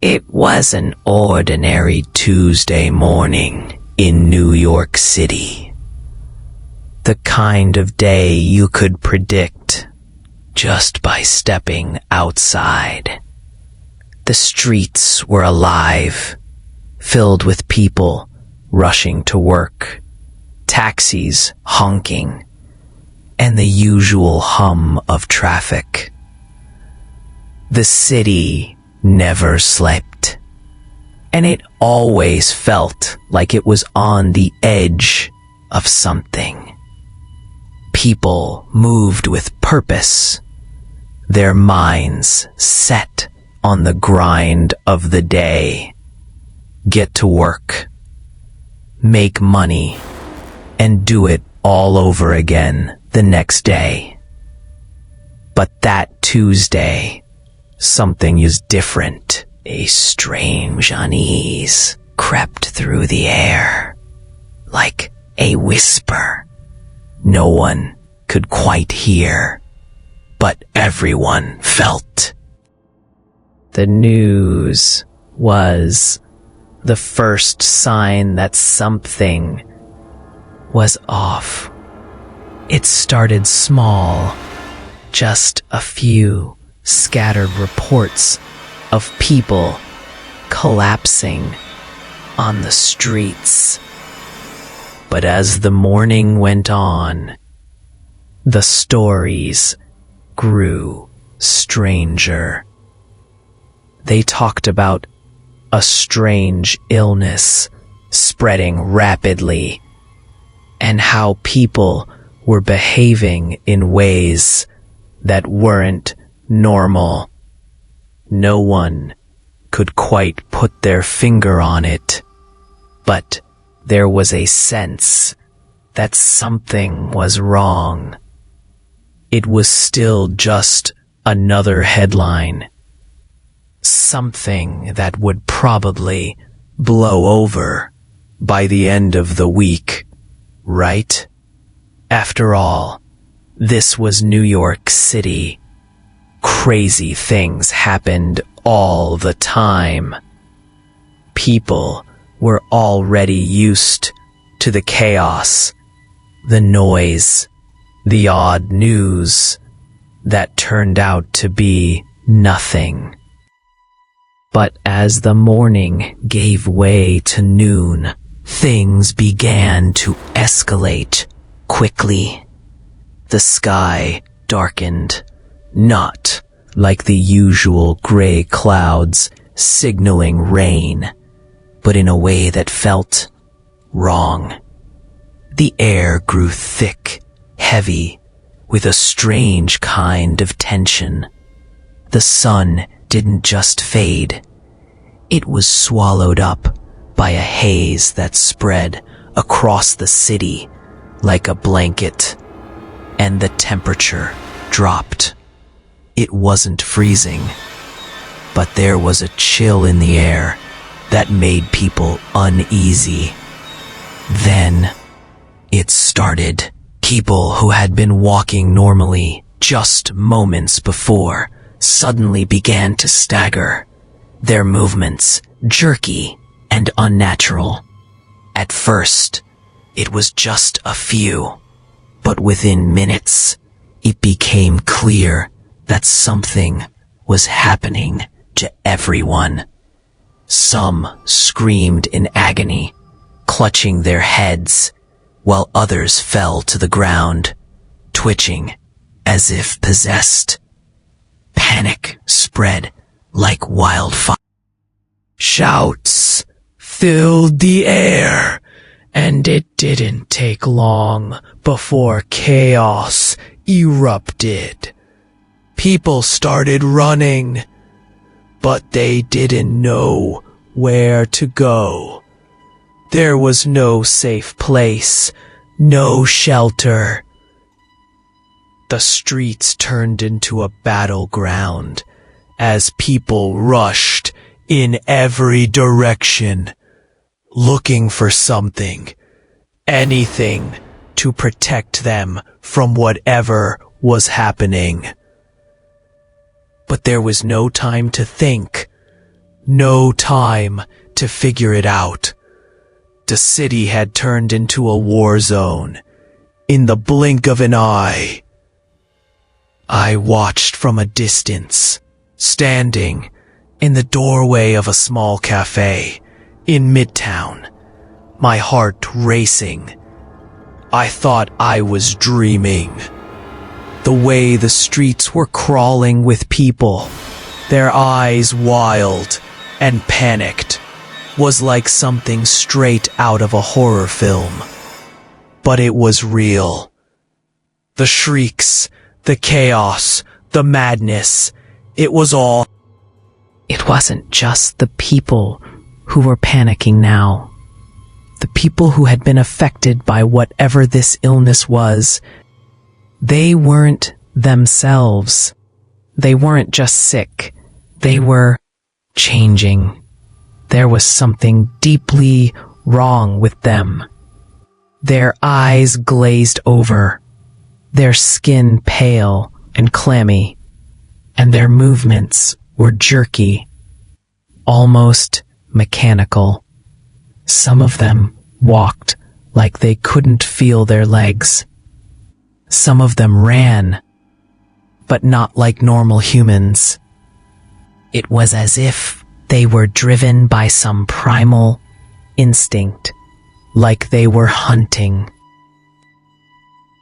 It was an ordinary Tuesday morning in New York City. The kind of day you could predict just by stepping outside. The streets were alive, filled with people rushing to work, taxis honking, and the usual hum of traffic. The city never slept, and it always felt like it was on the edge of something. People moved with purpose, their minds set on the grind of the day. Get to work, make money, and do it all over again the next day. But that Tuesday, something is different. A strange unease crept through the air, like a whisper. No one could quite hear, but everyone felt. The news was the first sign that something was off. It started small, just a few scattered reports of people collapsing on the streets. But as the morning went on, the stories grew stranger. They talked about a strange illness spreading rapidly, and how people were behaving in ways that weren't normal. No one could quite put their finger on it, but there was a sense that something was wrong. It was still just another headline. Something that would probably blow over by the end of the week, right? After all, this was New York City. Crazy things happened all the time. People were already used to the chaos, the noise, the odd news that turned out to be nothing. But as the morning gave way to noon, things began to escalate quickly. The sky darkened, not like the usual gray clouds signaling rain, but in a way that felt wrong. The air grew thick, heavy, with a strange kind of tension. The sun didn't just fade. It was swallowed up by a haze that spread across the city like a blanket, and the temperature dropped. It wasn't freezing, but there was a chill in the air that made people uneasy. Then it started. People who had been walking normally just moments before suddenly began to stagger, their movements jerky and unnatural. At first, it was just a few, but within minutes, it became clear that something was happening to everyone. Some screamed in agony, clutching their heads, while others fell to the ground, twitching as if possessed. Panic spread like wildfire. Shouts filled the air, and it didn't take long before chaos erupted. People started running, but they didn't know where to go. There was no safe place, no shelter. The streets turned into a battleground as people rushed in every direction, looking for something, anything to protect them from whatever was happening. But there was no time to think, No time to figure it out. The city had turned into a war zone. In the blink of an eye. I watched from a distance, standing in the doorway of a small cafe in Midtown, my heart racing. I thought I was dreaming. The way the streets were crawling with people, their eyes wild and panicked, was like something straight out of a horror film. But it was real. The shrieks, the chaos, the madness, it was all. It wasn't just the people who were panicking now. The people who had been affected by whatever this illness was, they weren't themselves. They weren't just sick. They were changing. There was something deeply wrong with them. Their eyes glazed over, their skin pale and clammy, and their movements were jerky, almost mechanical. Some of them walked like they couldn't feel their legs. Some of them ran, but not like normal humans. It was as if they were driven by some primal instinct, like they were hunting.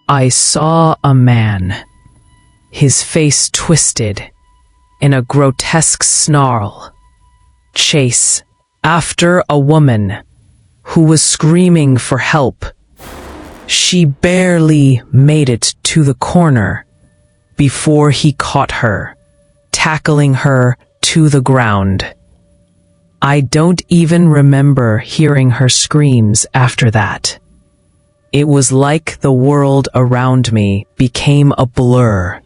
I saw a man, his face twisted in a grotesque snarl, chase after a woman who was screaming for help. She barely made it to the corner before he caught her, tackling her to the ground. I don't even remember hearing her screams after that. It was like the world around me became a blur.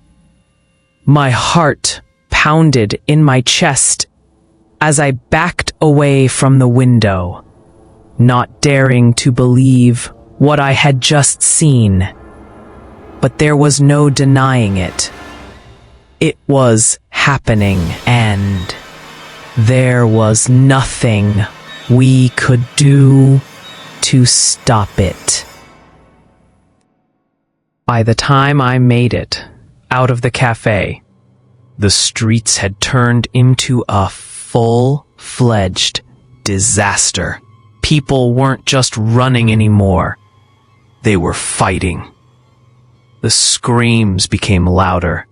My heart pounded in my chest as I backed away from the window, not daring to believe what I had just seen. But there was no denying it. It was happening, and there was nothing we could do to stop it. By the time I made it out of the cafe, the streets had turned into a full-fledged disaster. People weren't just running anymore. They were fighting. The screams became louder,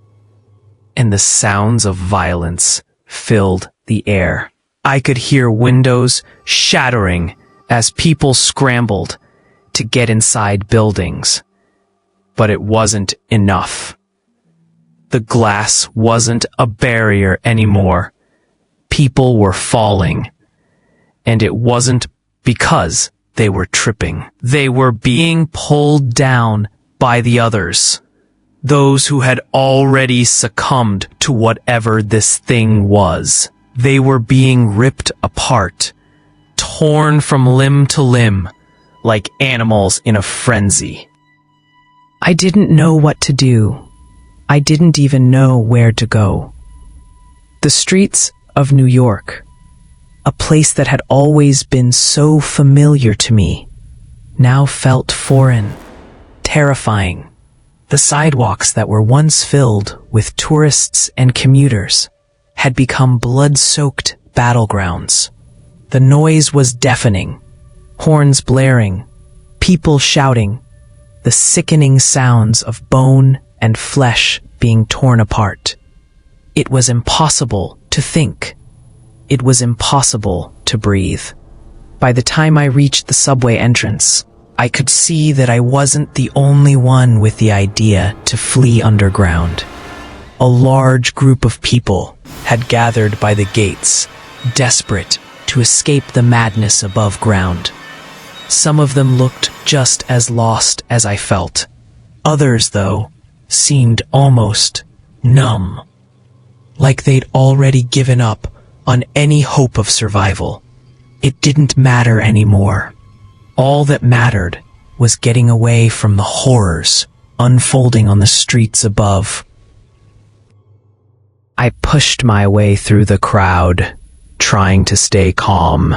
and the sounds of violence filled the air. I could hear windows shattering as people scrambled to get inside buildings. But it wasn't enough. The glass wasn't a barrier anymore. People were falling. And it wasn't because they were tripping. They were being pulled down by the others. Those who had already succumbed to whatever this thing was. They were being ripped apart, torn from limb to limb, like animals in a frenzy. I didn't know what to do. I didn't even know where to go. The streets of New York, a place that had always been so familiar to me, now felt foreign, terrifying. The sidewalks that were once filled with tourists and commuters had become blood-soaked battlegrounds. The noise was deafening, horns blaring, people shouting, the sickening sounds of bone and flesh being torn apart. It was impossible to think. It was impossible to breathe. By the time I reached the subway entrance, I could see that I wasn't the only one with the idea to flee underground. A large group of people had gathered by the gates, desperate to escape the madness above ground. Some of them looked just as lost as I felt. Others, though, seemed almost numb, like they'd already given up on any hope of survival. It didn't matter anymore. All that mattered was getting away from the horrors unfolding on the streets above. I pushed my way through the crowd, trying to stay calm.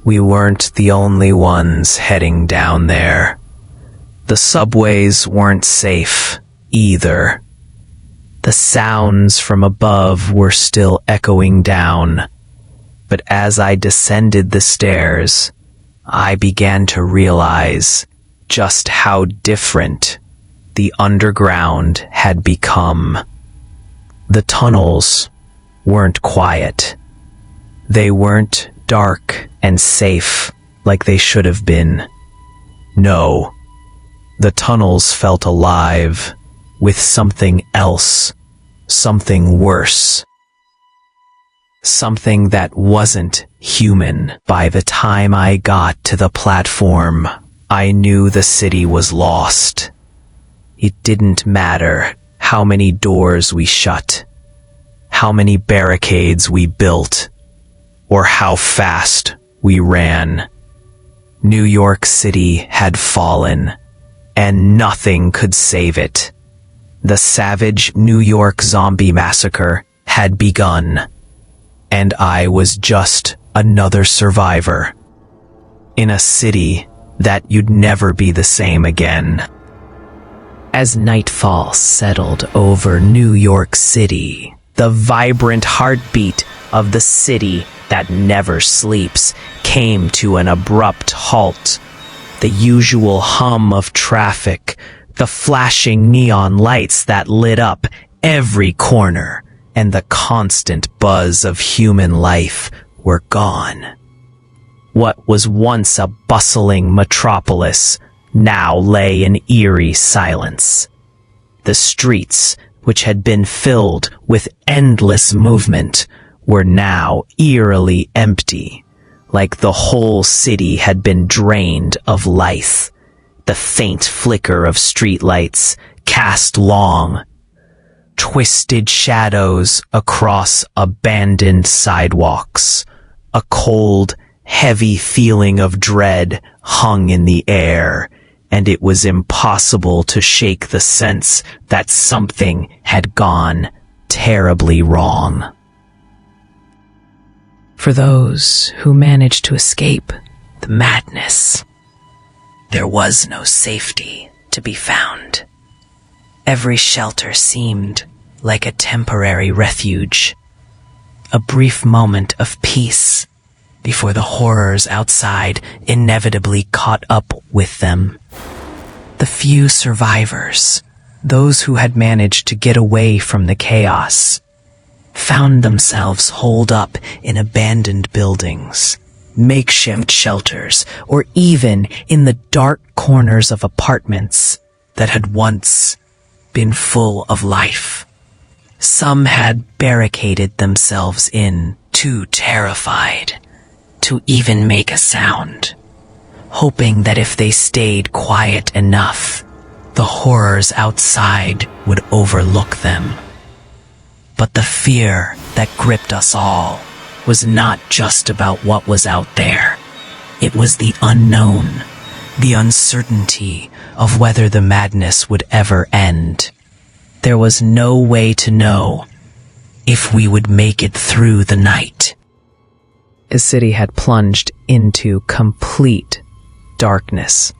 We weren't the only ones heading down there. The subways weren't safe either. The sounds from above were still echoing down, but as I descended the stairs, I began to realize just how different the underground had become. The tunnels weren't quiet. They weren't dark and safe like they should have been. No, the tunnels felt alive with something else, something worse. Something that wasn't human. By the time I got to the platform, I knew the city was lost. It didn't matter how many doors we shut, how many barricades we built, or how fast we ran. New York City had fallen, and nothing could save it. The savage New York zombie massacre had begun, and I was just another survivor in a city that you'd never be the same again. As nightfall settled over New York City, the vibrant heartbeat of the city that never sleeps came to an abrupt halt. The usual hum of traffic, the flashing neon lights that lit up every corner, and the constant buzz of human life were gone. What was once a bustling metropolis now lay in eerie silence. The streets, which had been filled with endless movement, were now eerily empty, like the whole city had been drained of life. The faint flicker of streetlights cast long, twisted shadows across abandoned sidewalks. A cold, heavy feeling of dread hung in the air, and it was impossible to shake the sense that something had gone terribly wrong. For those who managed to escape the madness, there was no safety to be found. Every shelter seemed like a temporary refuge, a brief moment of peace before the horrors outside inevitably caught up with them. The few survivors, those who had managed to get away from the chaos, found themselves holed up in abandoned buildings, makeshift shelters, or even in the dark corners of apartments that had once been full of life. Some had barricaded themselves in, too terrified to even make a sound, hoping that if they stayed quiet enough, the horrors outside would overlook them. But the fear that gripped us all was not just about what was out there. It was the unknown, the uncertainty of whether the madness would ever end. There was no way to know if we would make it through the night. The city had plunged into complete darkness,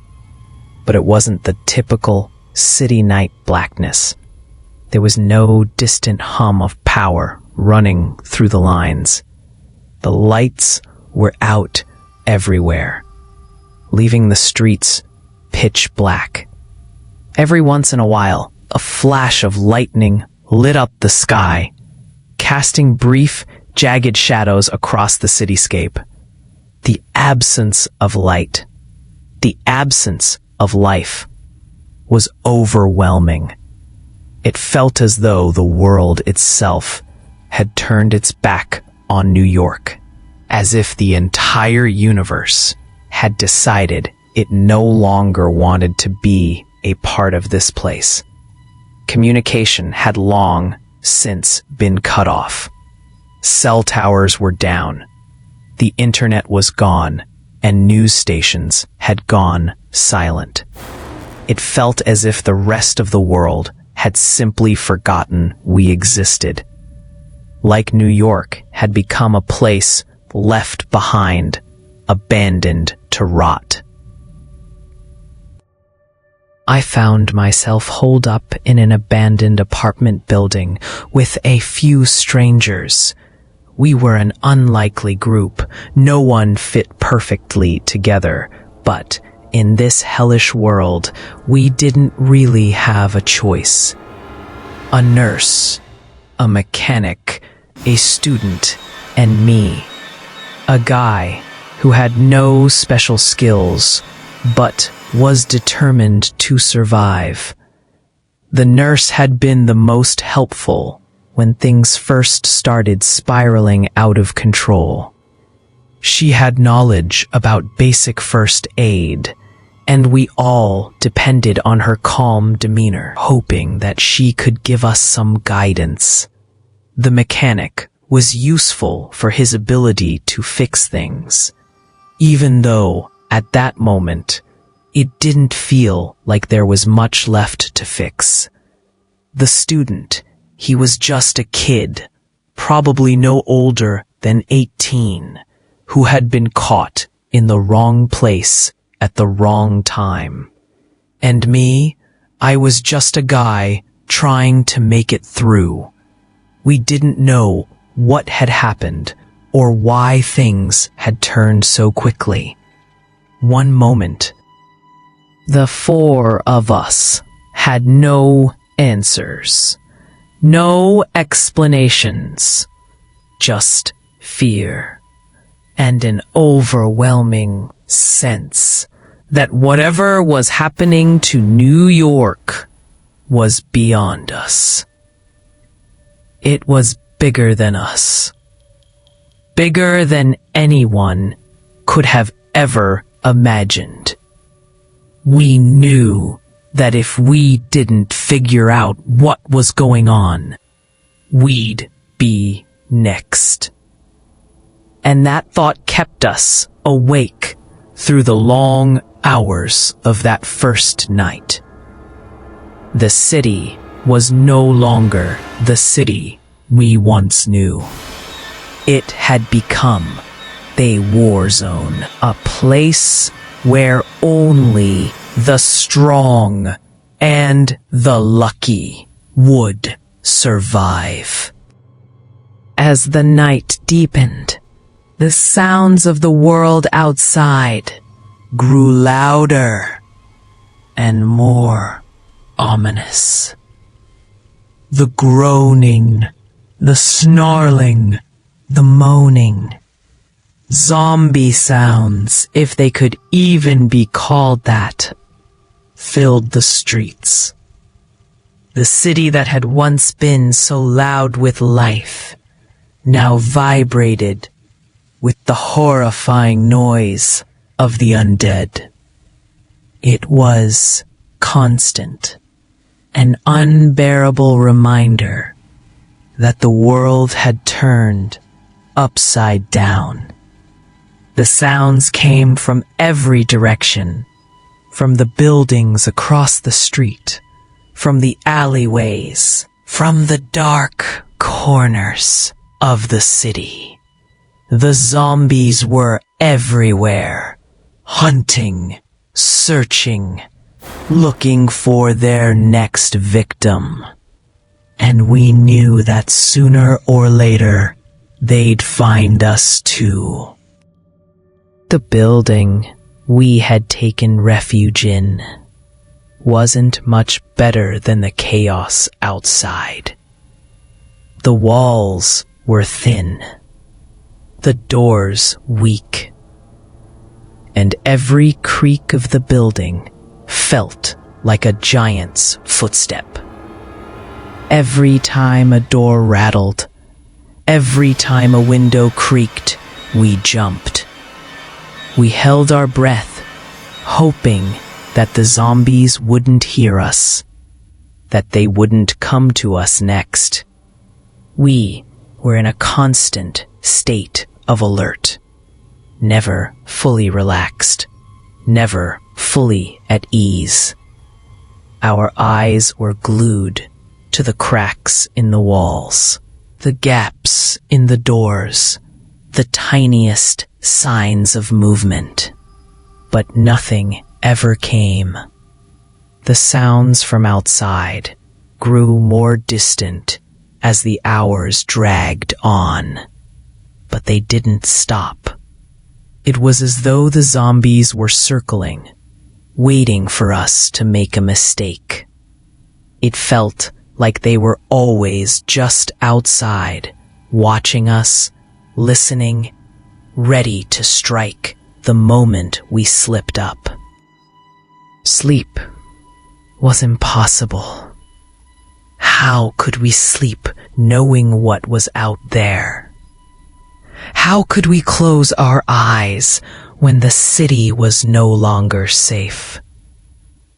but it wasn't the typical city night blackness. There was no distant hum of power running through the lines. The lights were out everywhere, leaving the streets pitch black. Every once in a while, a flash of lightning lit up the sky, casting brief, jagged shadows across the cityscape. The absence of light, the absence of life, was overwhelming. It felt as though the world itself had turned its back on New York, as if the entire universe had decided it no longer wanted to be a part of this place. Communication had long since been cut off. Cell towers were down. The internet was gone, and news stations had gone silent. It felt as if the rest of the world had simply forgotten we existed. like New York had become a place left behind, abandoned to rot. I found myself holed up in an abandoned apartment building with a few strangers. We were an unlikely group. No one fit perfectly together, but in this hellish world, we didn't really have a choice. A nurse, a mechanic, a student, and me. A guy who had no special skills, but was determined to survive. The nurse had been the most helpful when things first started spiraling out of control. She had knowledge about basic first aid, and we all depended on her calm demeanor, hoping that she could give us some guidance. The mechanic was useful for his ability to fix things, even though, at that moment, it didn't feel like there was much left to fix. The student, he was just a kid, probably no older than 18, who had been caught in the wrong place at the wrong time. And me, I was just a guy trying to make it through. We didn't know what had happened or why things had turned so quickly. One moment, the four of us had no answers, no explanations, just fear and an overwhelming sense that whatever was happening to New York was beyond us. It was bigger than us, bigger than anyone could have ever imagined. We knew that if we didn't figure out what was going on, we'd be next. And that thought kept us awake through the long hours of that first night. The city was no longer the city we once knew. It had become a war zone, a place where only the strong and the lucky would survive. As the night deepened, the sounds of the world outside grew louder and more ominous. The groaning, the snarling, the moaning. Zombie sounds, if they could even be called that, filled the streets. The city that had once been so loud with life now vibrated with the horrifying noise of the undead. It was constant, an unbearable reminder that the world had turned upside down. The sounds came from every direction, from the buildings across the street, from the alleyways, from the dark corners of the city. The zombies were everywhere, hunting, searching, looking for their next victim. And we knew that sooner or later, they'd find us too. The building we had taken refuge in wasn't much better than the chaos outside. The walls were thin, the doors weak, and every creak of the building felt like a giant's footstep. Every time a door rattled, every time a window creaked, we jumped. We held our breath, hoping that the zombies wouldn't hear us, that they wouldn't come to us next. We were in a constant state of alert, never fully relaxed, never fully at ease. Our eyes were glued to the cracks in the walls, the gaps in the doors, the tiniest signs of movement. But nothing ever came. The sounds from outside grew more distant as the hours dragged on. But they didn't stop. It was as though the zombies were circling, waiting for us to make a mistake. It felt like they were always just outside, watching us, listening, ready to strike the moment we slipped up. Sleep was impossible. How could we sleep knowing what was out there? How could we close our eyes when the city was no longer safe?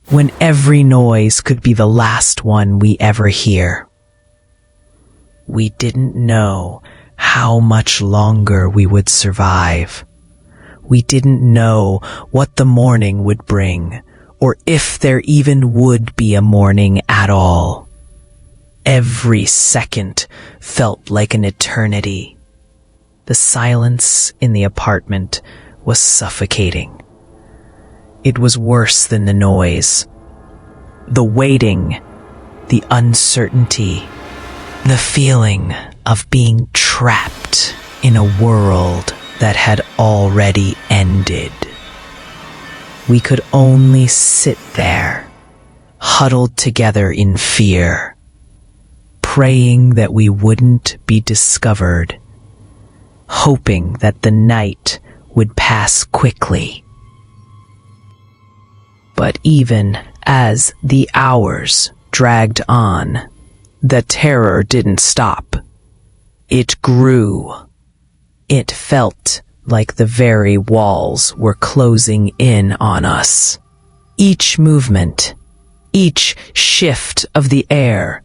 When every noise could be the last one we ever hear? We didn't know how much longer we would survive. We didn't know what the morning would bring, or if there even would be a morning at all. Every second felt like an eternity. The silence in the apartment was suffocating. It was worse than the noise. The waiting, the uncertainty, the feeling of being trapped in a world that had already ended. We could only sit there, huddled together in fear, praying that we wouldn't be discovered, hoping that the night would pass quickly. But even as the hours dragged on, the terror didn't stop. It grew. It felt like the very walls were closing in on us. Each movement, each shift of the air,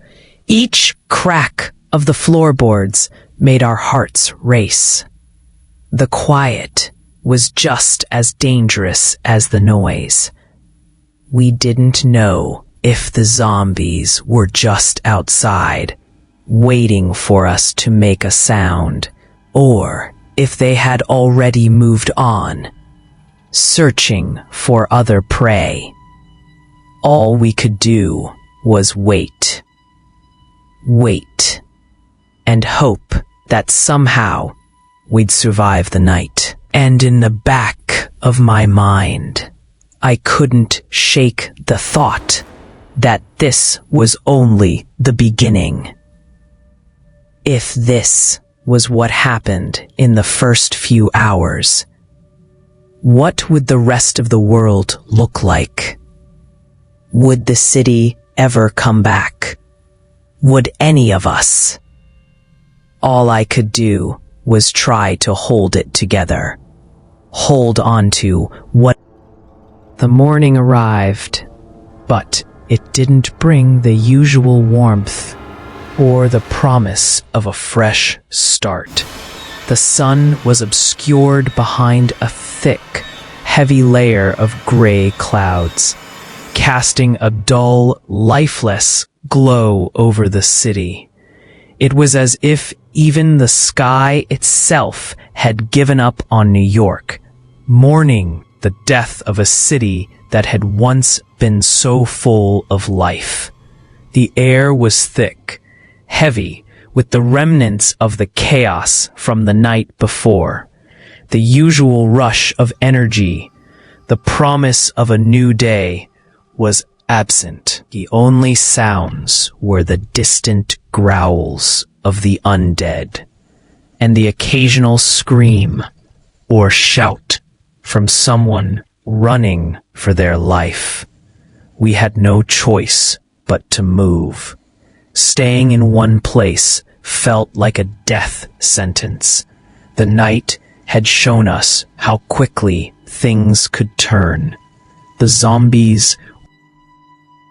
each crack of the floorboards made our hearts race. The quiet was just as dangerous as the noise. We didn't know if the zombies were just outside, waiting for us to make a sound, or if they had already moved on, searching for other prey. All we could do was wait. Wait. And hope that somehow we'd survive the night. And in the back of my mind, I couldn't shake the thought that this was only the beginning. If this was what happened in the first few hours, what would the rest of the world look like? Would the city ever come back? Would any of us? All I could do was try to hold it together, hold on to what. The morning arrived, but it didn't bring the usual warmth or the promise of a fresh start. The sun was obscured behind a thick, heavy layer of gray clouds, casting a dull, lifeless glow over the city. It was as if even the sky itself had given up on New York, mourning the death of a city that had once been so full of life. The air was thick, heavy, with the remnants of the chaos from the night before. The usual rush of energy, the promise of a new day, was absent. The only sounds were the distant growls of the undead, and the occasional scream or shout from someone running for their life. We had no choice but to move. Staying in one place felt like a death sentence. The night had shown us how quickly things could turn. The zombies.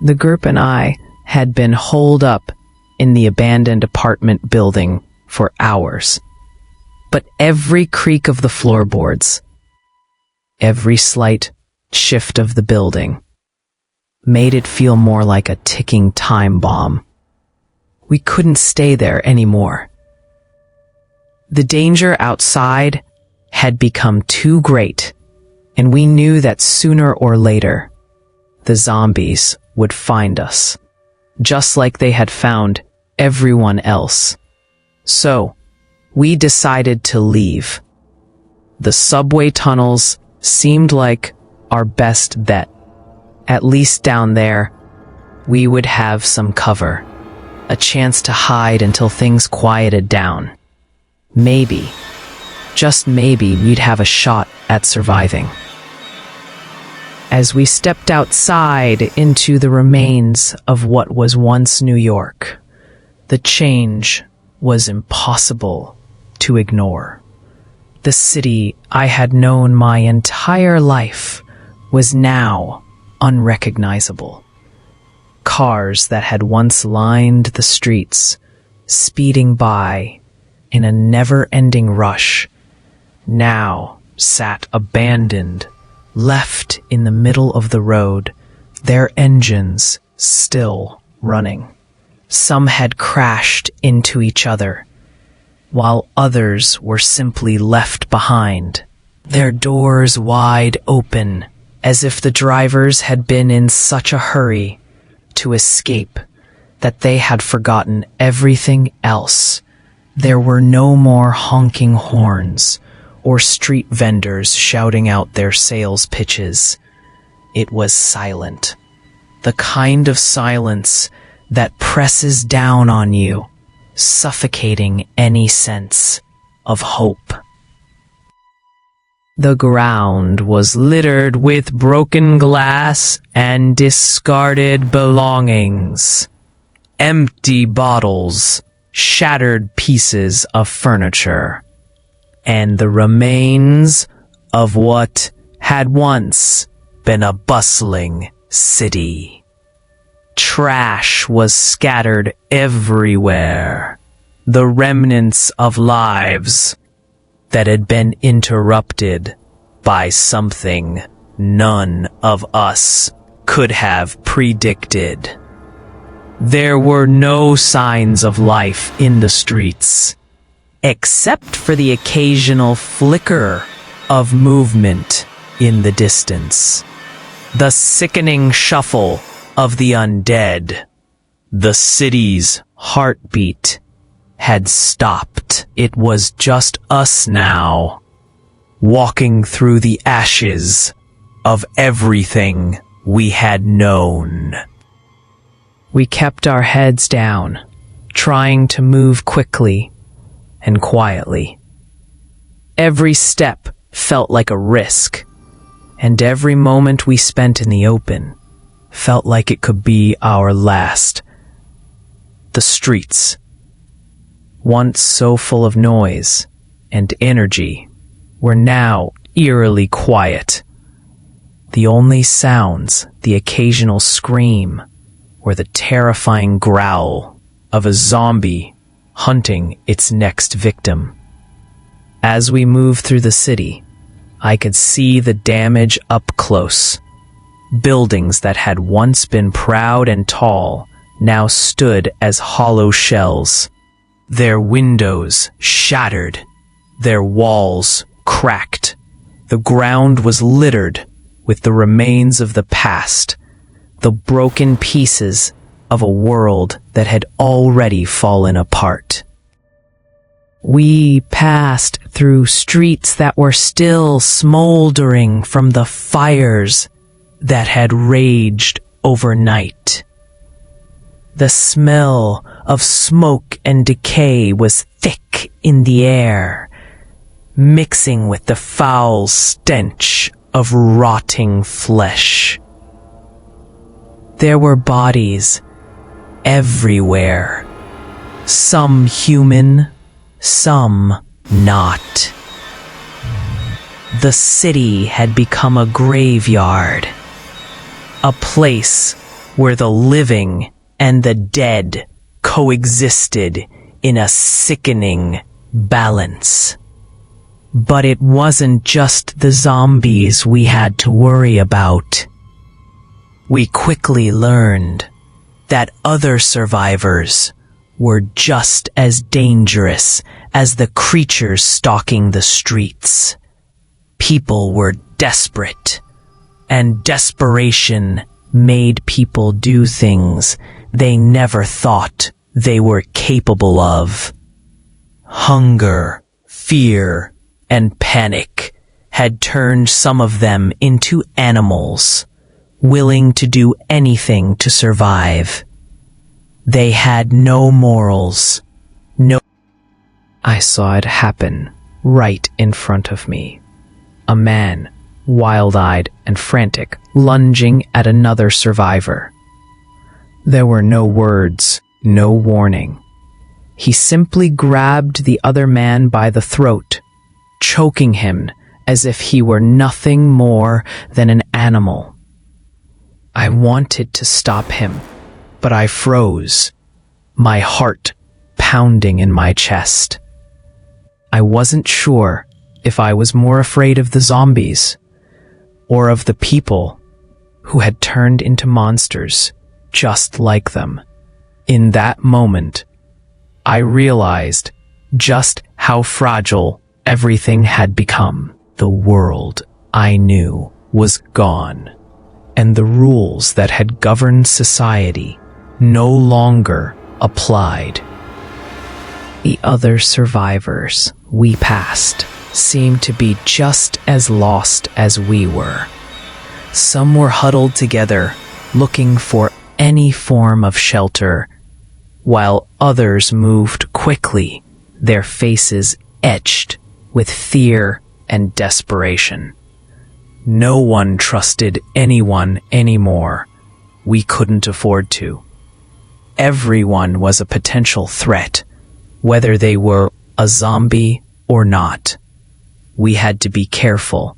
The group and I had been holed up in the abandoned apartment building for hours. But every creak of the floorboards, every slight shift of the building, made it feel more like a ticking time bomb. We couldn't stay there anymore. The danger outside had become too great, and we knew that sooner or later, the zombies would find us, just like they had found everyone else. So, we decided to leave. The subway tunnels seemed like our best bet. At least down there, we would have some cover, a chance to hide until things quieted down. Maybe, just maybe, we'd have a shot at surviving. As we stepped outside into the remains of what was once New York, the change was impossible to ignore. The city I had known my entire life was now unrecognizable. Cars that had once lined the streets, speeding by in a never-ending rush, now sat abandoned, left in the middle of the road, their engines still running. Some had crashed into each other, while others were simply left behind, their doors wide open, as if the drivers had been in such a hurry to escape that they had forgotten everything else. There were no more honking horns or street vendors shouting out their sales pitches. It was silent, the kind of silence that presses down on you, suffocating any sense of hope. The ground was littered with broken glass and discarded belongings. Empty bottles, shattered pieces of furniture, and the remains of what had once been a bustling city. Trash was scattered everywhere, the remnants of lives that had been interrupted by something none of us could have predicted. There were no signs of life in the streets, except for the occasional flicker of movement in the distance. The sickening shuffle of the undead. The city's heartbeat had stopped. It was just us now, walking through the ashes of everything we had known. We kept our heads down, trying to move quickly and quietly. Every step felt like a risk, and every moment we spent in the open felt like it could be our last. The streets, once so full of noise and energy, were now eerily quiet. The only sounds, the occasional scream, or the terrifying growl of a zombie hunting its next victim. As we moved through the city, I could see the damage up close. Buildings that had once been proud and tall now stood as hollow shells, their windows shattered, their walls cracked. The ground was littered with the remains of the past, the broken pieces of a world that had already fallen apart. We passed through streets that were still smoldering from the fires that had raged overnight. The smell of smoke and decay was thick in the air, mixing with the foul stench of rotting flesh. There were bodies everywhere, some human, some not. The city had become a graveyard, a place where the living and the dead coexisted in a sickening balance. But it wasn't just the zombies we had to worry about. We quickly learned that other survivors were just as dangerous as the creatures stalking the streets. People were desperate, and desperation made people do things they never thought they were capable of. Hunger, fear, and panic had turned some of them into animals, willing to do anything to survive. They had no morals, no... I saw it happen right in front of me. A man, wild-eyed and frantic, lunging at another survivor. There were no words, no warning. He simply grabbed the other man by the throat, choking him as if he were nothing more than an animal. I wanted to stop him, but I froze, my heart pounding in my chest. I wasn't sure if I was more afraid of the zombies or of the people who had turned into monsters just like them. In that moment, I realized just how fragile everything had become. The world I knew was gone, and the rules that had governed society no longer applied. The other survivors we passed seemed to be just as lost as we were. Some were huddled together, looking for any form of shelter, while others moved quickly, their faces etched with fear and desperation. No one trusted anyone anymore. We couldn't afford to. Everyone was a potential threat, whether they were a zombie or not. We had to be careful.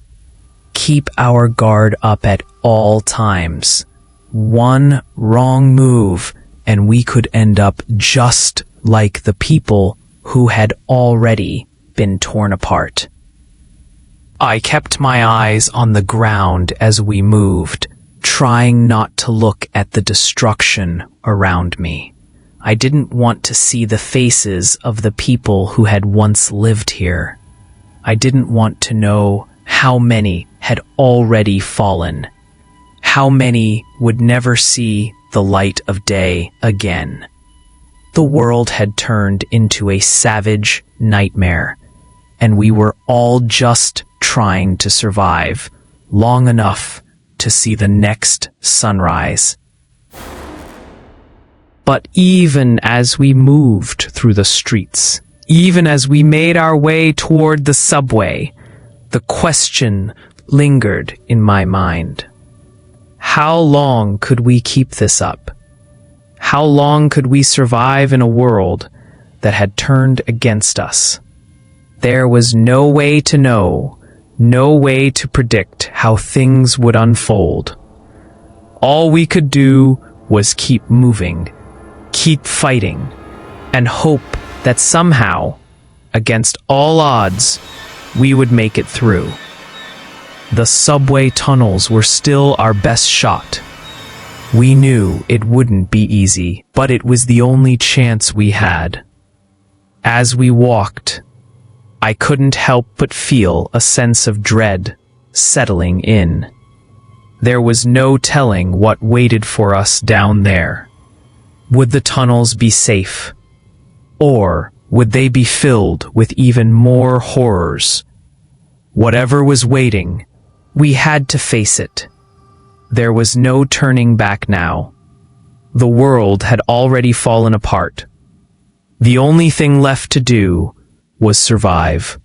Keep our guard up at all times. One wrong move, and we could end up just like the people who had already been torn apart. I kept my eyes on the ground as we moved, trying not to look at the destruction around me. I didn't want to see the faces of the people who had once lived here. I didn't want to know how many had already fallen, how many would never see the light of day again. The world had turned into a savage nightmare, and we were all just trying to survive long enough to see the next sunrise. But even as we moved through the streets, even as we made our way toward the subway, the question lingered in my mind. How long could we keep this up? How long could we survive in a world that had turned against us? There was no way to know, no way to predict how things would unfold. All we could do was keep moving, keep fighting, and hope that somehow, against all odds, we would make it through. The subway tunnels were still our best shot. We knew it wouldn't be easy, but it was the only chance we had. As we walked, I couldn't help but feel a sense of dread settling in. There was no telling what waited for us down there. Would the tunnels be safe? Or would they be filled with even more horrors? Whatever was waiting, we had to face it. There was no turning back now. The world had already fallen apart. The only thing left to do was survive.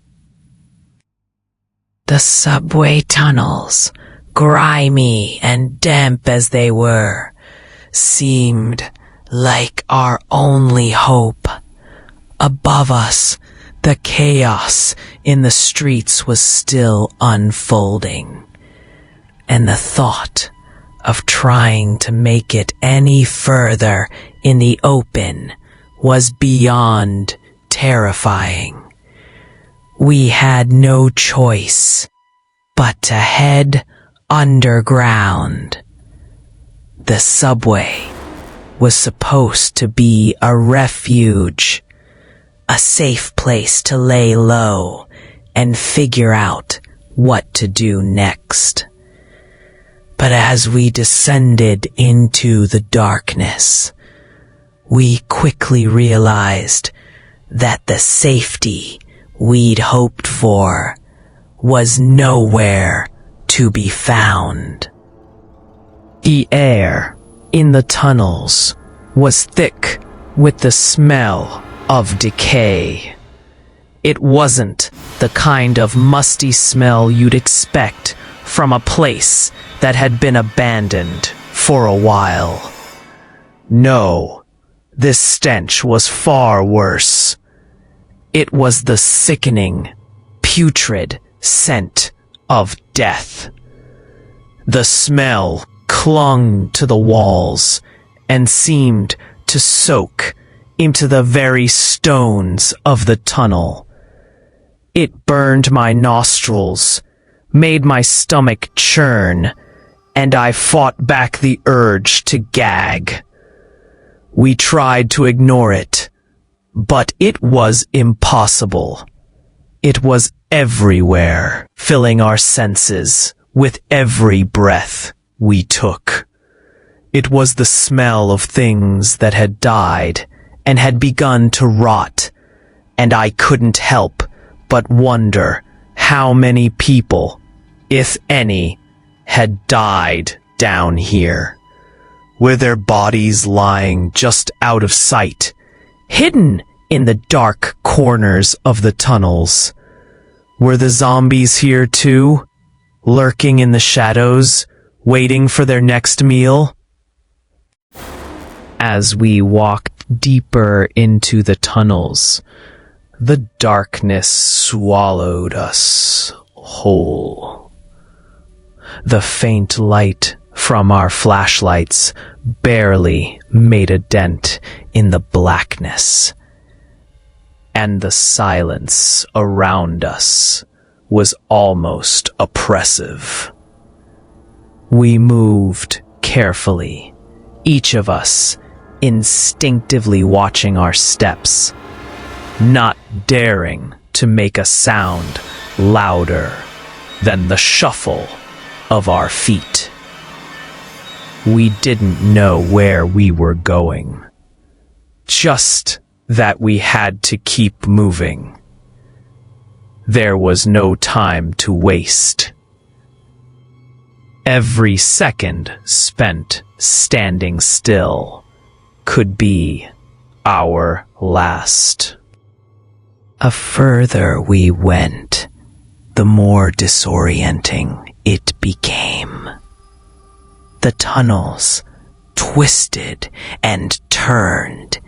The subway tunnels, grimy and damp as they were, seemed like our only hope. Above us, the chaos in the streets was still unfolding, and the thought of trying to make it any further in the open was beyond terrifying. We had no choice but to head underground. The subway was supposed to be a refuge, a safe place to lay low and figure out what to do next. But as we descended into the darkness, we quickly realized that the safety we'd hoped for was nowhere to be found. The air in the tunnels was thick with the smell of decay. It wasn't the kind of musty smell you'd expect from a place that had been abandoned for a while. No, this stench was far worse. It was the sickening, putrid scent of death. The smell clung to the walls and seemed to soak into the very stones of the tunnel. It burned my nostrils, made my stomach churn, and I fought back the urge to gag. We tried to ignore it, but it was impossible. It was everywhere, filling our senses with every breath we took. It was the smell of things that had died and had begun to rot, and I couldn't help but wonder how many people, if any, had died down here. Were their bodies lying just out of sight, hidden in the dark corners of the tunnels? Were the zombies here too, lurking in the shadows, waiting for their next meal? As we walked deeper into the tunnels, the darkness swallowed us whole. The faint light from our flashlights barely made a dent in the blackness, and the silence around us was almost oppressive. We moved carefully, each of us instinctively watching our steps, not daring to make a sound louder than the shuffle of our feet. We didn't know where we were going, just that we had to keep moving. There was no time to waste. Every second spent standing still could be our last. The further we went, the more disorienting it became. The tunnels twisted and turned,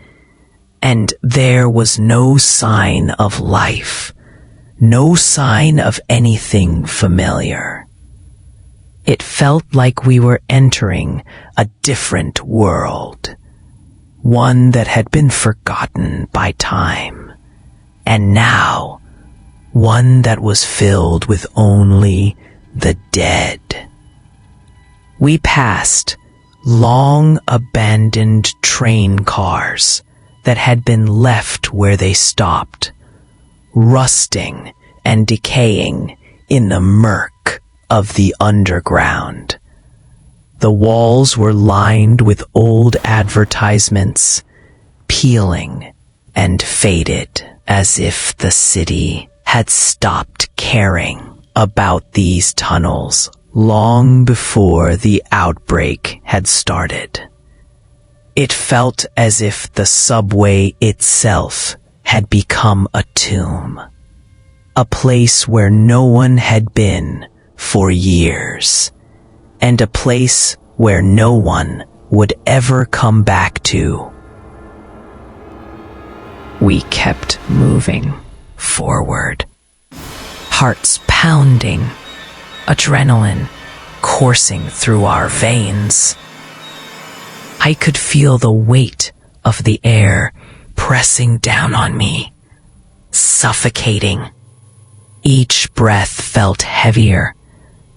and there was no sign of life, no sign of anything familiar. It felt like we were entering a different world, one that had been forgotten by time, and now one that was filled with only the dead. We passed long abandoned train cars that had been left where they stopped, rusting and decaying in the murk of the underground. The walls were lined with old advertisements, peeling and faded, as if the city had stopped caring about these tunnels long before the outbreak had started. It felt as if the subway itself had become a tomb, a place where no one had been for years, and a place where no one would ever come back to. We kept moving forward, hearts pounding, adrenaline coursing through our veins. I could feel the weight of the air pressing down on me, suffocating. Each breath felt heavier,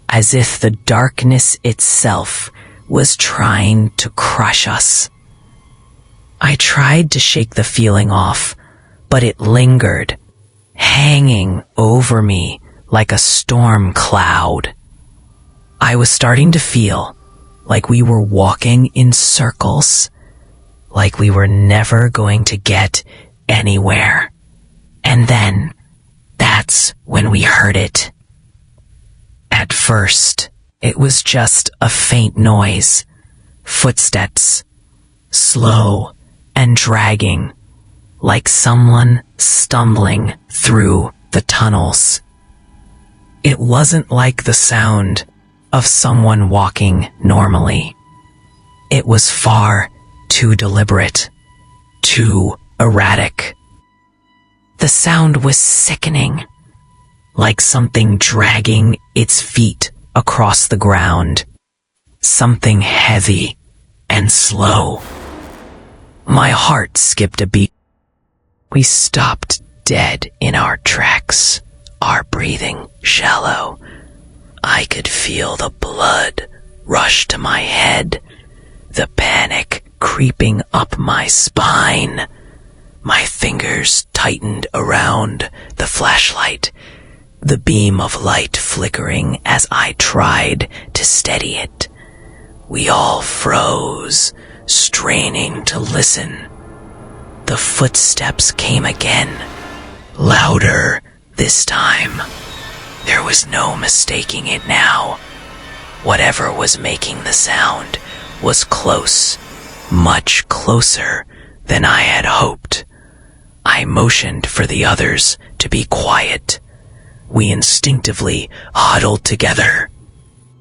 as if the darkness itself was trying to crush us. I tried to shake the feeling off, but it lingered, hanging over me like a storm cloud. I was starting to feel like we were walking in circles, like we were never going to get anywhere. And then, that's when we heard it. At first, it was just a faint noise, footsteps, slow and dragging, like someone stumbling through the tunnels. It wasn't like the sound of someone walking normally. It was far too deliberate, too erratic. The sound was sickening, like something dragging its feet across the ground, something heavy and slow. My heart skipped a beat. We stopped dead in our tracks, our breathing shallow. I could feel the blood rush to my head, the panic creeping up my spine. My fingers tightened around the flashlight, the beam of light flickering as I tried to steady it. We all froze, straining to listen. The footsteps came again, louder this time. There was no mistaking it now. Whatever was making the sound was close, much closer than I had hoped. I motioned for the others to be quiet. We instinctively huddled together,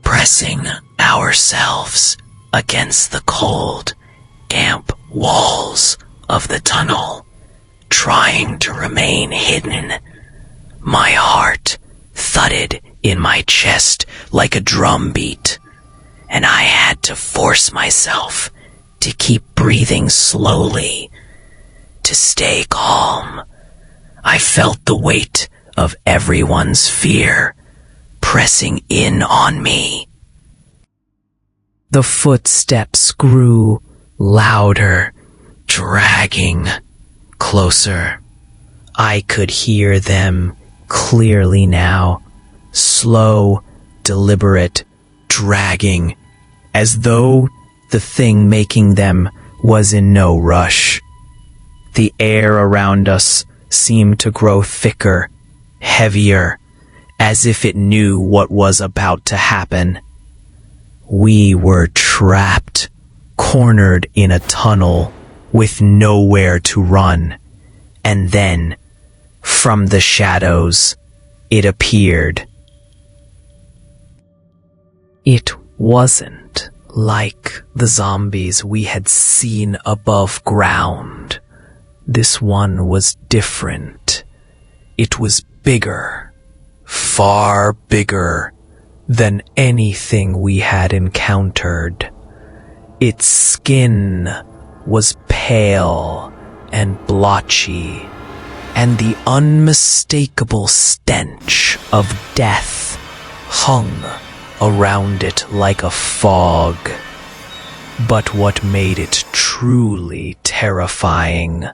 pressing ourselves against the cold, damp walls of the tunnel, trying to remain hidden. My heart thudded in my chest like a drum beat, and I had to force myself to keep breathing slowly, to stay calm. I felt the weight of everyone's fear pressing in on me. The footsteps grew louder, dragging closer. I could hear them clearly now, slow, deliberate, dragging, as though the thing making them was in no rush. The air around us seemed to grow thicker, heavier, as if it knew what was about to happen. We were trapped, cornered in a tunnel, with nowhere to run. And then, from the shadows, it appeared. It wasn't like the zombies we had seen above ground. This one was different. It was bigger, far bigger than anything we had encountered. Its skin was pale and blotchy, and the unmistakable stench of death hung around it like a fog. But what made it truly terrifying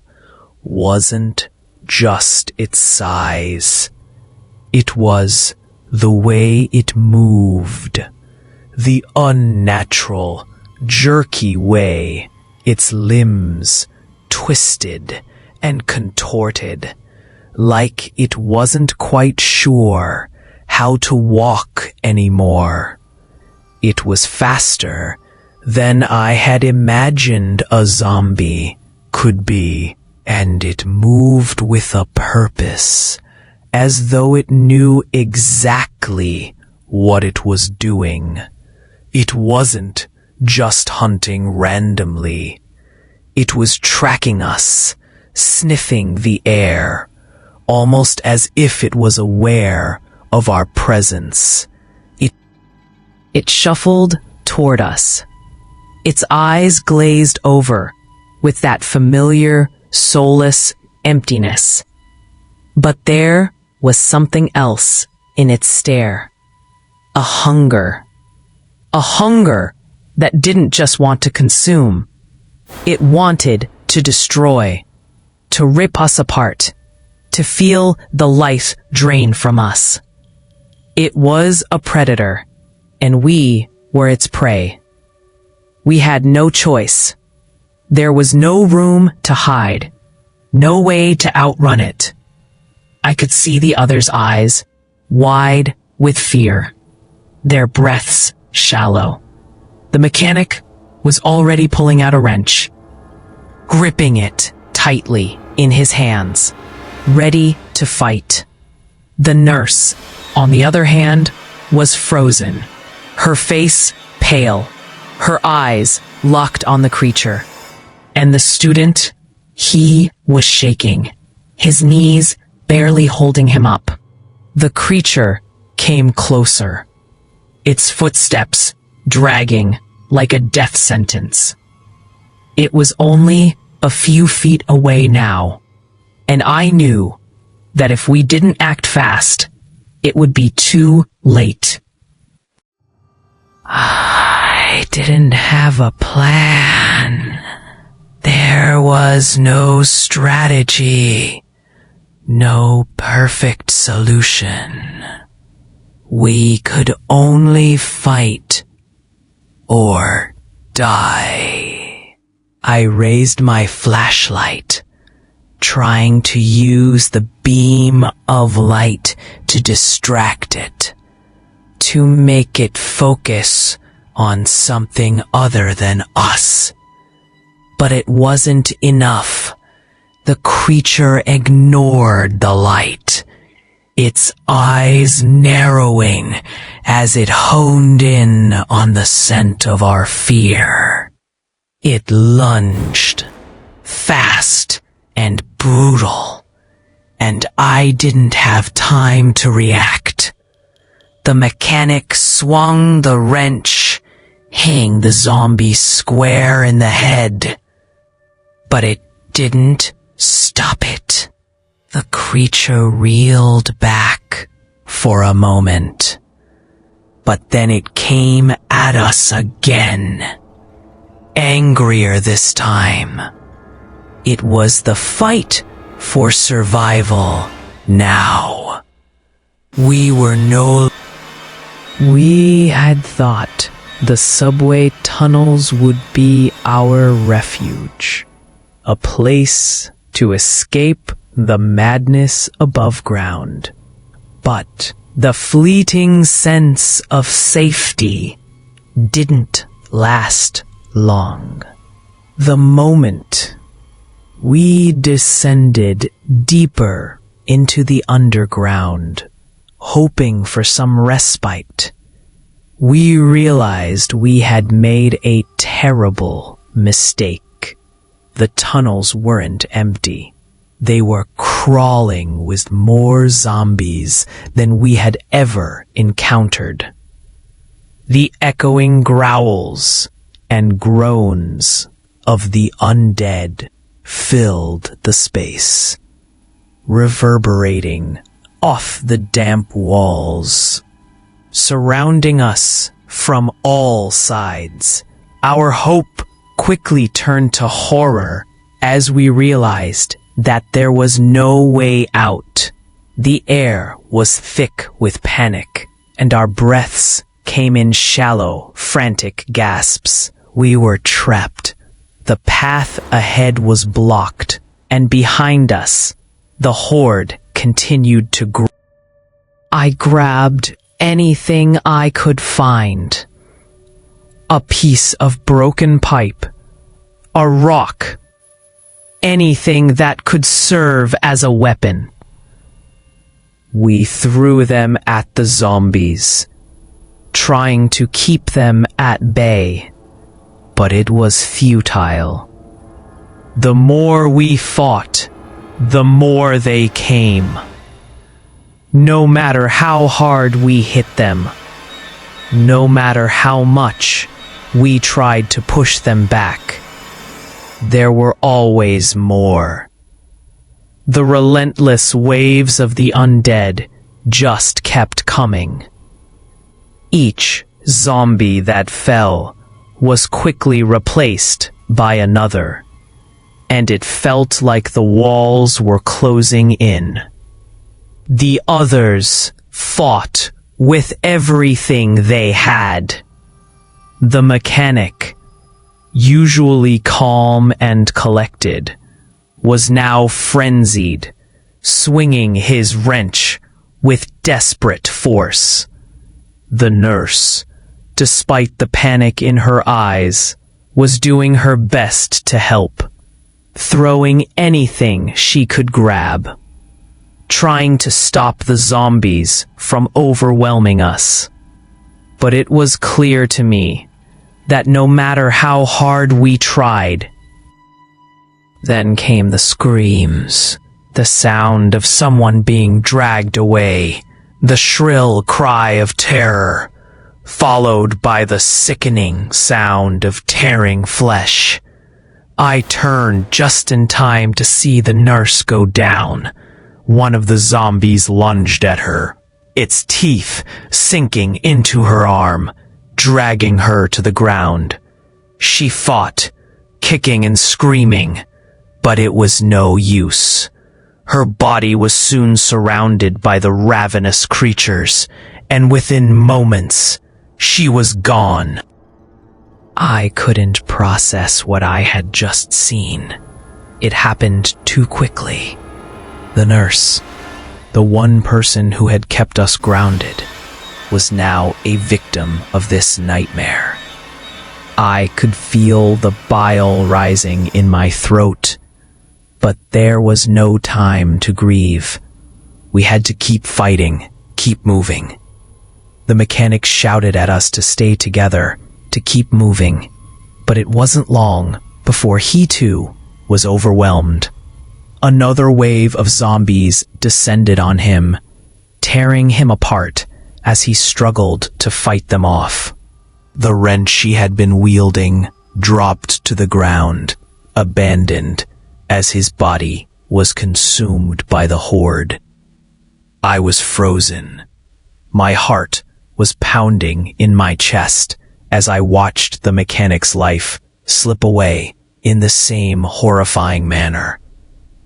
wasn't just its size. It was the way it moved, the unnatural, jerky way its limbs twisted and contorted, like it wasn't quite sure how to walk anymore. It was faster than I had imagined a zombie could be, and it moved with a purpose, as though it knew exactly what it was doing. It wasn't just hunting randomly. It was tracking us, sniffing the air, almost as if it was aware of our presence. It shuffled toward us, its eyes glazed over with that familiar, soulless emptiness. But there was something else in its stare. A hunger that didn't just want to consume. It wanted to destroy, to rip us apart, to feel the life drain from us. It was a predator, and we were its prey. We had no choice. There was no room to hide, no way to outrun it. I could see the others' eyes, wide with fear, their breaths shallow. The mechanic was already pulling out a wrench, gripping it tightly in his hands, ready to fight. The nurse, on the other hand, was frozen, her face pale, her eyes locked on the creature. And the student, he was shaking, his knees barely holding him up. The creature came closer, its footsteps dragging like a death sentence. It was only a few feet away now, and I knew that if we didn't act fast, it would be too late. I didn't have a plan. There was no strategy, no perfect solution. We could only fight or die. I raised my flashlight, trying to use the beam of light to distract it, to make it focus on something other than us. But it wasn't enough. The creature ignored the light, its eyes narrowing as it honed in on the scent of our fear. It lunged, fast and brutal, and I didn't have time to react. The mechanic swung the wrench, hitting the zombie square in the head. But it didn't stop it. The creature reeled back for a moment. But then it came at us again. Angrier this time. It was the fight for survival now. We had thought the subway tunnels would be our refuge. A place to escape the madness above ground. But the fleeting sense of safety didn't last long. The moment we descended deeper into the underground, hoping for some respite, we realized we had made a terrible mistake. The tunnels weren't empty. They were crawling with more zombies than we had ever encountered. The echoing growls and groans of the undead filled the space, reverberating off the damp walls, surrounding us from all sides. Our hope quickly turned to horror as we realized that there was no way out. The air was thick with panic, and our breaths came in shallow, frantic gasps. We were trapped. The path ahead was blocked, and behind us, the horde continued to grow. I grabbed anything I could find. A piece of broken pipe, a rock, anything that could serve as a weapon. We threw them at the zombies, trying to keep them at bay, but it was futile. The more we fought, the more they came. No matter how hard we hit them, no matter how much we tried to push them back, there were always more. The relentless waves of the undead just kept coming. Each zombie that fell was quickly replaced by another. and it felt like the walls were closing in. The others fought with everything they had. The mechanic, usually calm and collected, was now frenzied, swinging his wrench with desperate force. The nurse, despite the panic in her eyes, was doing her best to help, throwing anything she could grab, trying to stop the zombies from overwhelming us. But it was clear to me that no matter how hard we tried, then came the screams, the sound of someone being dragged away, the shrill cry of terror, followed by the sickening sound of tearing flesh. I turned just in time to see the nurse go down. One of the zombies lunged at her, its teeth sinking into her arm, dragging her to the ground. She fought, kicking and screaming, but it was no use. Her body was soon surrounded by the ravenous creatures, and within moments, she was gone. I couldn't process what I had just seen. It happened too quickly. The nurse, the one person who had kept us grounded, was now a victim of this nightmare. I could feel the bile rising in my throat, but there was no time to grieve. We had to keep fighting, keep moving. The mechanic shouted at us to stay together, to keep moving, but it wasn't long before he too was overwhelmed. Another wave of zombies descended on him, tearing him apart as he struggled to fight them off. The wrench he had been wielding dropped to the ground, abandoned, as his body was consumed by the horde. I was frozen. My heart was pounding in my chest as I watched the mechanic's life slip away in the same horrifying manner.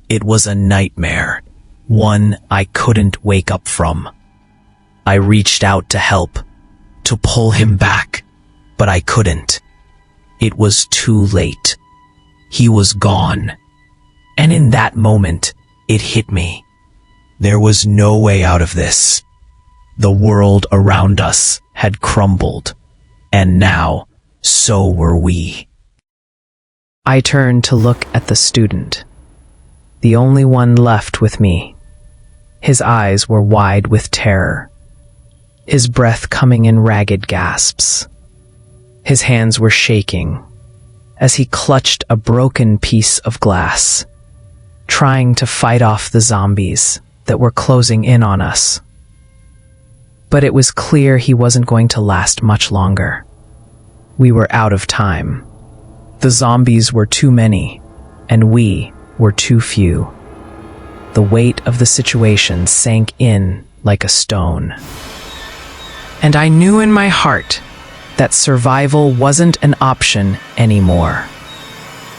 It was a nightmare, one I couldn't wake up from. I reached out to help, to pull him back, but I couldn't. It was too late. He was gone. And in that moment, it hit me. There was no way out of this. The world around us had crumbled, and now, so were we. I turned to look at the student, the only one left with me. His eyes were wide with terror, his breath coming in ragged gasps. His hands were shaking as he clutched a broken piece of glass, trying to fight off the zombies that were closing in on us. But it was clear he wasn't going to last much longer. We were out of time. The zombies were too many, and we were too few. The weight of the situation sank in like a stone. And I knew in my heart that survival wasn't an option anymore.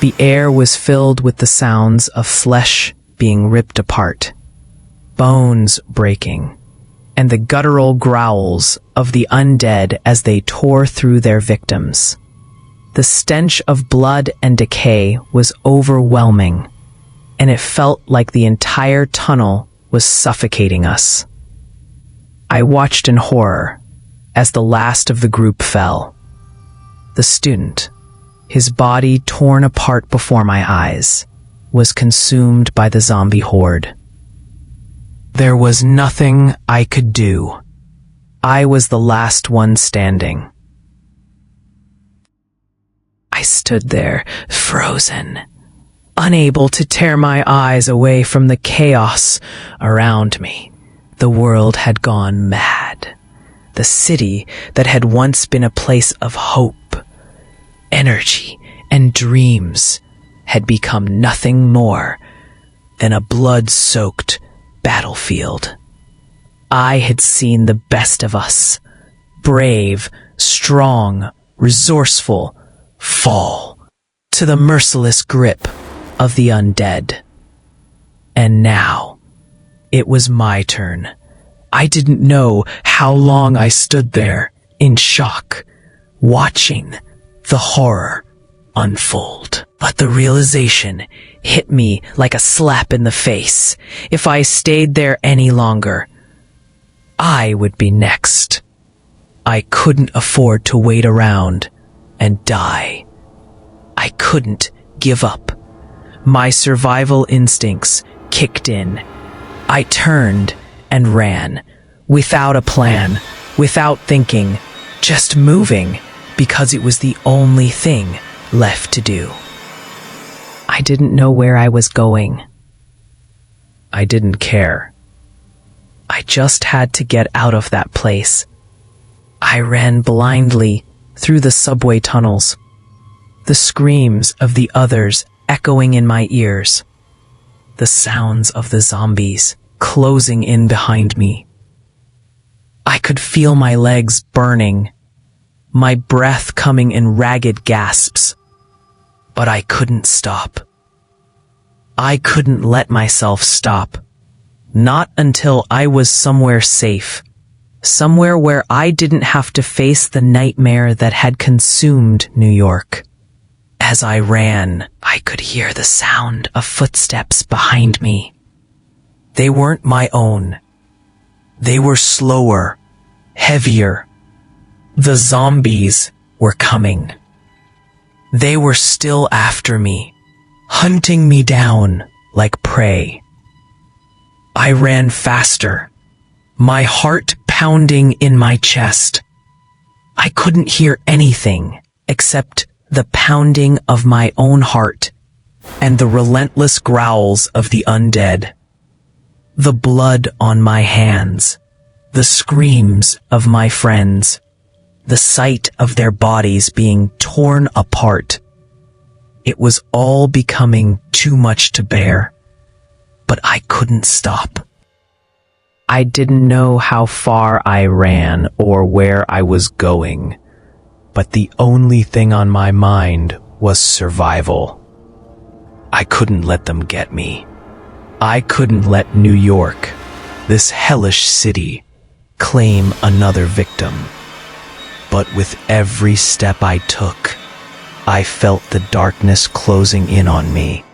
The air was filled with the sounds of flesh being ripped apart, bones breaking, and the guttural growls of the undead as they tore through their victims. The stench of blood and decay was overwhelming, and it felt like the entire tunnel was suffocating us. I watched in horror as the last of the group fell. The student, his body torn apart before my eyes, was consumed by the zombie horde. There was nothing I could do. I was the last one standing. I stood there, frozen, unable to tear my eyes away from the chaos around me. The world had gone mad. The city that had once been a place of hope, energy, and dreams had become nothing more than a blood-soaked battlefield. I had seen the best of us, brave, strong, resourceful, fall to the merciless grip of the undead. And now, it was my turn. I didn't know how long I stood there, in shock, watching the horror unfold. But the realization hit me like a slap in the face. If I stayed there any longer, I would be next. I couldn't afford to wait around and die. I couldn't give up. My survival instincts kicked in. I turned and ran, without a plan, without thinking, just moving, because it was the only thing left to do. I didn't know where I was going. I didn't care. I just had to get out of that place. I ran blindly through the subway tunnels, the screams of the others echoing in my ears, the sounds of the zombies closing in behind me. I could feel my legs burning, my breath coming in ragged gasps, but I couldn't stop. I couldn't let myself stop, not until I was somewhere safe, somewhere where I didn't have to face the nightmare that had consumed New York. As I ran, I could hear the sound of footsteps behind me. They weren't my own. They were slower, heavier. The zombies were coming. They were still after me, hunting me down like prey. I ran faster, my heart pounding in my chest. I couldn't hear anything except the pounding of my own heart and the relentless growls of the undead. The blood on my hands, the screams of my friends, the sight of their bodies being torn apart. It was all becoming too much to bear, but I couldn't stop. I didn't know how far I ran or where I was going, but the only thing on my mind was survival. I couldn't let them get me. I couldn't let New York, this hellish city, claim another victim. But with every step I took, I felt the darkness closing in on me,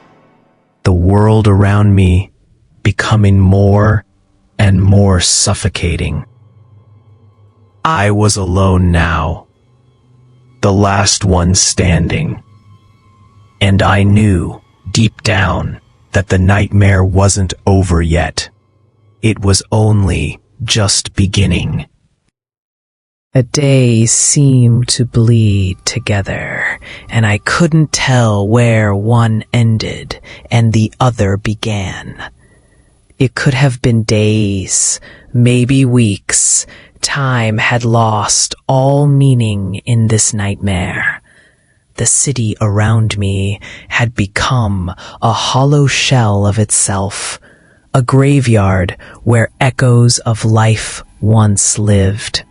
the world around me becoming more and more suffocating. I was alone now, the last one standing, and I knew, deep down, that the nightmare wasn't over yet. It was only just beginning. The days seemed to bleed together, and I couldn't tell where one ended and the other began. It could have been days, maybe weeks. Time had lost all meaning in this nightmare. The city around me had become a hollow shell of itself, a graveyard where echoes of life once lived.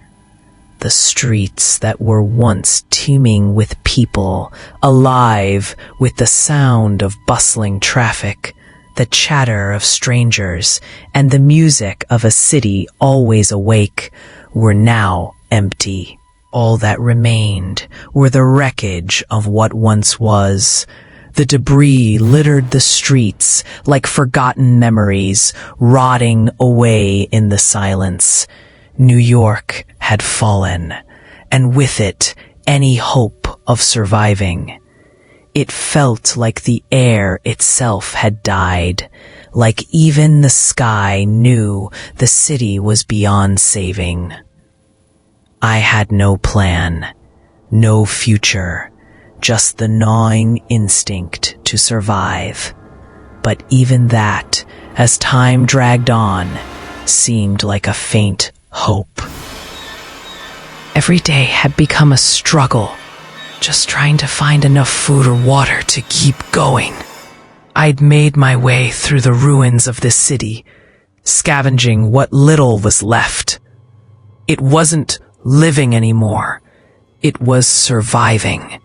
The streets that were once teeming with people, alive with the sound of bustling traffic, the chatter of strangers, and the music of a city always awake, were now empty. All that remained were the wreckage of what once was. The debris littered the streets like forgotten memories, rotting away in the silence. New York had fallen, and with it, any hope of surviving. It felt like the air itself had died, like even the sky knew the city was beyond saving. I had no plan, no future, just the gnawing instinct to survive. But even that, as time dragged on, seemed like a faint hope. Every day had become a struggle, just trying to find enough food or water to keep going. I'd made my way through the ruins of this city, scavenging what little was left. It wasn't living anymore. It was surviving.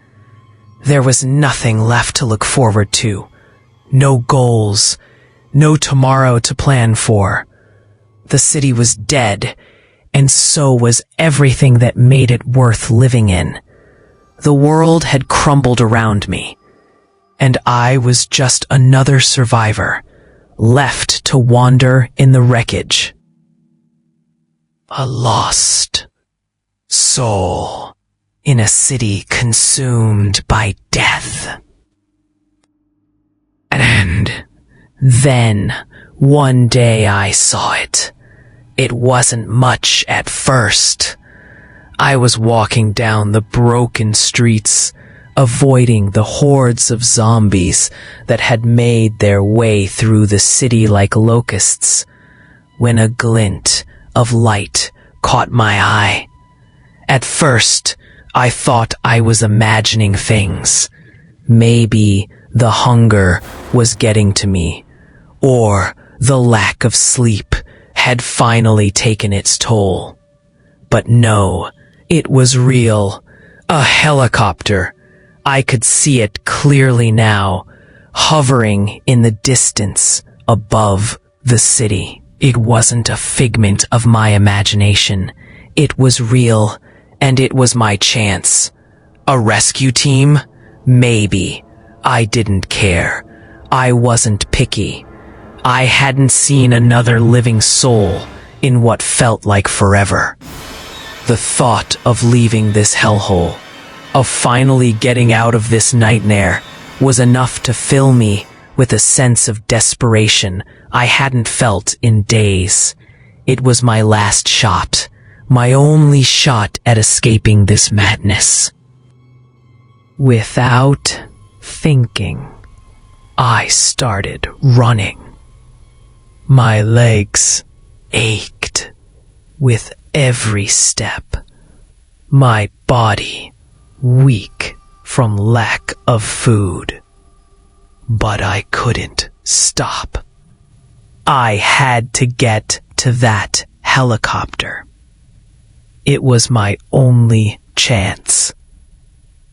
There was nothing left to look forward to. no goals, no tomorrow to plan for. The city was dead, and so was everything that made it worth living in. The world had crumbled around me, and I was just another survivor, left to wander in the wreckage. A lost soul in a city consumed by death. And then, one day I saw it. It wasn't much at first. I was walking down the broken streets, avoiding the hordes of zombies that had made their way through the city like locusts, when a glint of light caught my eye. At first, I thought I was imagining things. Maybe the hunger was getting to me, or the lack of sleep had finally taken its toll. But no, it was real. A helicopter. I could see it clearly now, hovering in the distance above the city. It wasn't a figment of my imagination. It was real, and it was my chance. A rescue team? Maybe. I didn't care. I wasn't picky. I hadn't seen another living soul in what felt like forever. The thought of leaving this hellhole, of finally getting out of this nightmare, was enough to fill me with a sense of desperation I hadn't felt in days. It was my last shot, my only shot at escaping this madness. Without thinking, I started running. My legs ached with every step, my body weak from lack of food. But I couldn't stop. I had to get to that helicopter. It was my only chance.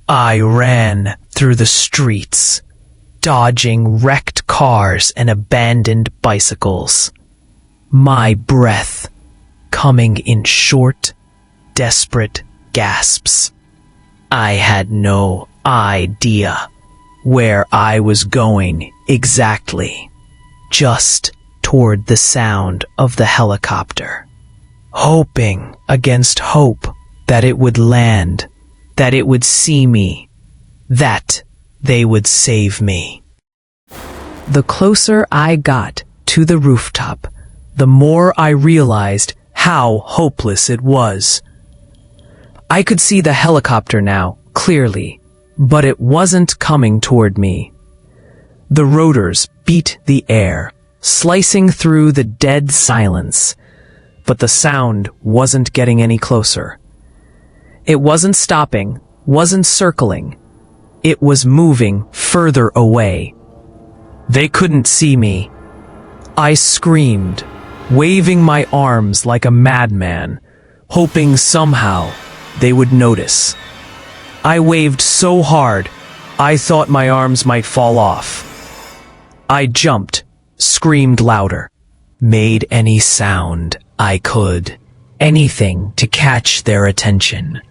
I ran through the streets, dodging wrecked cars and abandoned bicycles. My breath coming in short, desperate gasps. I had no idea where I was going exactly, just toward the sound of the helicopter, hoping against hope that it would land, that it would see me, that they would save me. The closer I got to the rooftop, the more I realized how hopeless it was. I could see the helicopter now, clearly, but it wasn't coming toward me. The rotors beat the air, slicing through the dead silence, but the sound wasn't getting any closer. It wasn't stopping, wasn't circling. It was moving further away. They couldn't see me. I screamed, waving my arms like a madman, hoping somehow they would notice. I waved so hard, I thought my arms might fall off. I jumped, screamed louder, made any sound I could, anything to catch their attention.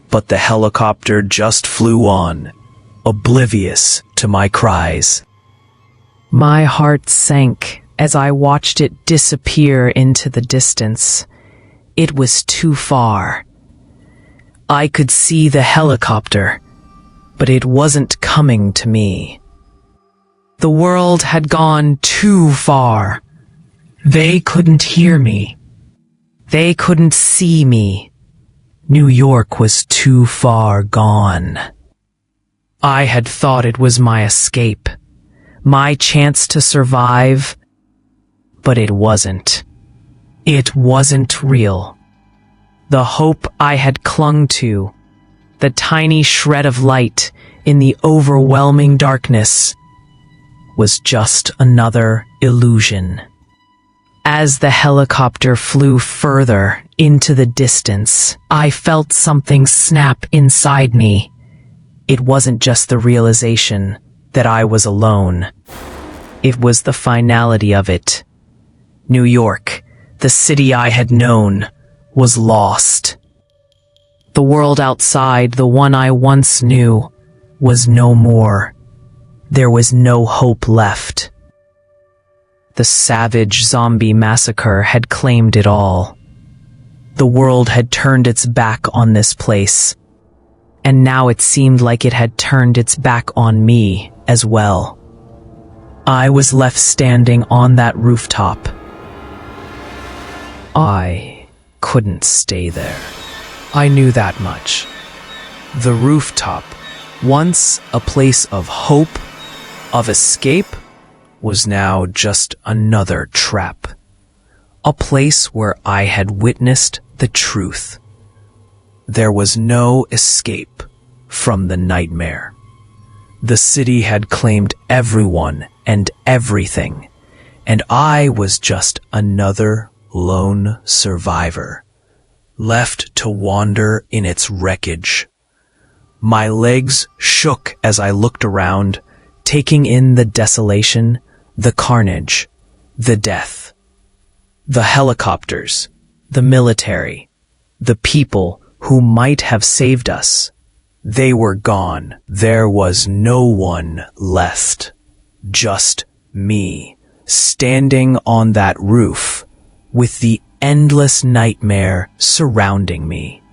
But the helicopter just flew on, oblivious to my cries. My heart sank as I watched it disappear into the distance. It was too far. I could see the helicopter, but it wasn't coming to me. The world had gone too far. They couldn't hear me. They couldn't see me. New York was too far gone. I had thought it was my escape, my chance to survive, but it wasn't. It wasn't real. The hope I had clung to, the tiny shred of light in the overwhelming darkness, was just another illusion. As the helicopter flew further into the distance, I felt something snap inside me. It wasn't just the realization that I was alone. It was the finality of it. New York, the city I had known, was lost. The world outside, the one I once knew, was no more. There was no hope left. The savage zombie massacre had claimed it all. The world had turned its back on this place, and now it seemed like it had turned its back on me as well. I was left standing on that rooftop. I couldn't stay there. I knew that much. The rooftop, once a place of hope, of escape, was now just another trap. A place where I had witnessed the truth. There was no escape from the nightmare. The city had claimed everyone and everything, and I was just another lone survivor, left to wander in its wreckage. My legs shook as I looked around, taking in the desolation, the carnage, the death. The helicopters, the military, the people who might have saved us. They were gone. There was no one left. Just me, standing on that roof, with the endless nightmare surrounding me.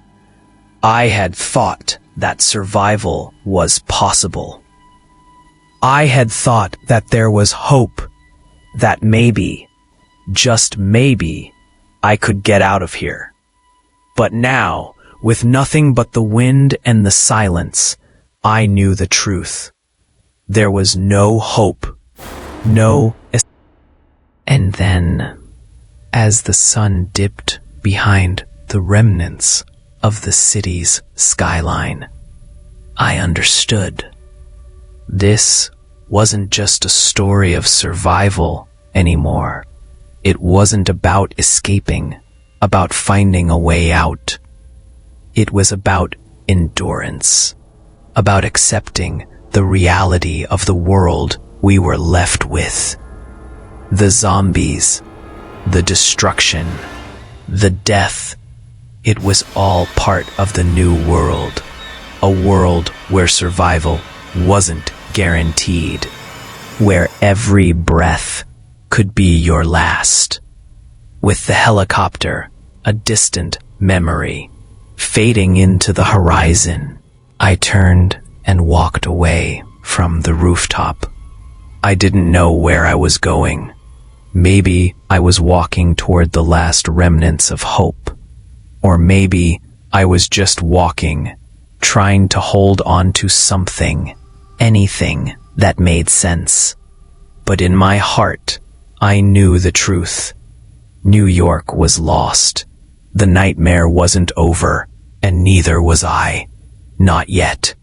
I had thought that survival was possible. I had thought that there was hope, that maybe, just maybe, I could get out of here. But now, with nothing but the wind and the silence, I knew the truth. There was no hope, no escape. And then, as the sun dipped behind the remnants of the city's skyline, I understood. This wasn't just a story of survival anymore. It wasn't about escaping, about finding a way out. It was about endurance, about accepting the reality of the world we were left with. The zombies, the destruction, the death, it was all part of the new world. A world where survival wasn't guaranteed, where every breath could be your last. With the helicopter, a distant memory, fading into the horizon, I turned and walked away from the rooftop. I didn't know where I was going. Maybe I was walking toward the last remnants of hope. Or maybe I was just walking, trying to hold on to something, anything that made sense. But in my heart, I knew the truth. New York was lost. The nightmare wasn't over, and neither was I. Not yet.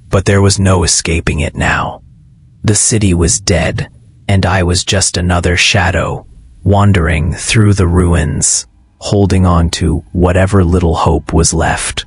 But there was no escaping it now. The city was dead, and I was just another shadow, wandering through the ruins, holding on to whatever little hope was left.